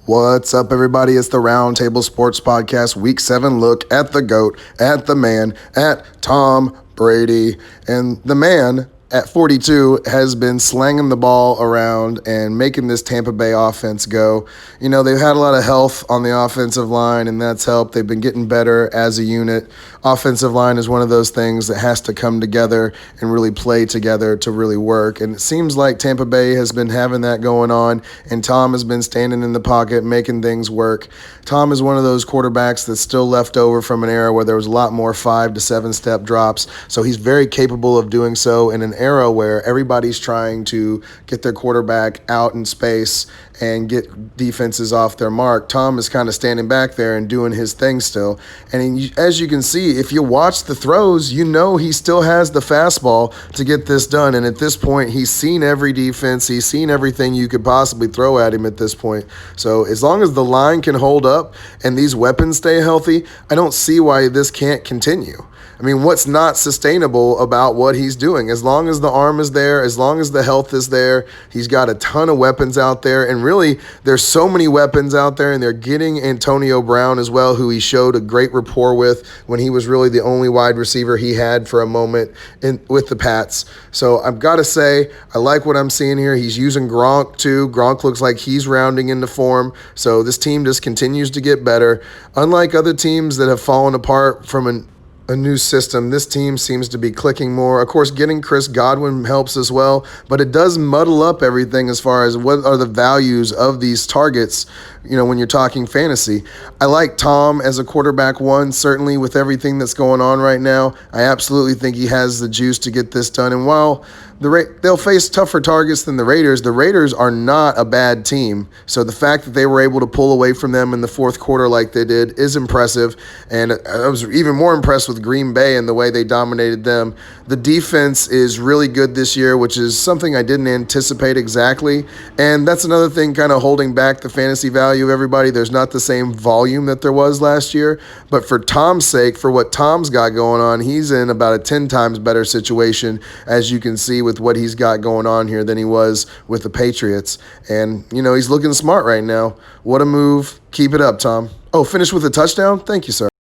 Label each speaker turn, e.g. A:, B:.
A: What's up, everybody? It's the Roundtable Sports Podcast, Week 7 look at the GOAT, at the man, at Tom Brady. And the man at 42 has been slanging the ball around and making this Tampa Bay offense go. You know, they've had a lot of health on the offensive line, and that's helped. They've been getting better as a unit. Offensive line is one of those things that has to come together and really play together to really work. And it seems like Tampa Bay has been having that going on, and Tom has been standing in the pocket, making things work. Tom is one of those quarterbacks that's still left over from an era where there was a lot more 5 to 7 step drops. So he's very capable of doing so in an era where everybody's trying to get their quarterback out in space and get defenses off their mark. Tom is kind of standing back there and doing his thing still. And as you can see, if you watch the throws, you know he still has the fastball to get this done. And at this point, he's seen every defense. He's seen everything you could possibly throw at him at this point. So as long as the line can hold up and these weapons stay healthy, I don't see why this can't continue. I mean, what's not sustainable about what he's doing? As long as the arm is there, as long as the health is there, he's got a ton of weapons out there. And really, there's so many weapons out there, and they're getting Antonio Brown as well, who he showed a great rapport with when he was really the only wide receiver he had for a moment with the Pats. So I've got to say, I like what I'm seeing here. He's using Gronk, too. Gronk looks like he's rounding into form. So this team just continues to get better. Unlike other teams that have fallen apart from a new system, this team seems to be clicking more. Of course, getting Chris Godwin helps as well, but it does muddle up everything as far as what are the values of these targets, you know, when you're talking fantasy. I like Tom as a quarterback one, certainly with everything that's going on right now. I absolutely think he has the juice to get this done. And while they'll face tougher targets than the Raiders are not a bad team. So the fact that they were able to pull away from them in the fourth quarter like they did is impressive. And I was even more impressed with Green Bay and the way they dominated them. The defense is really good this year, which is something I didn't anticipate exactly. And that's another thing kind of holding back the fantasy value of everybody. There's not the same volume that there was last year. But for Tom's sake, for what Tom's got going on, he's in about a 10 times better situation, as you can see with what he's got going on here than he was with the Patriots. And, you know, he's looking smart right now. What a move. Keep it up, Tom. Oh, finish with a touchdown? Thank you, sir.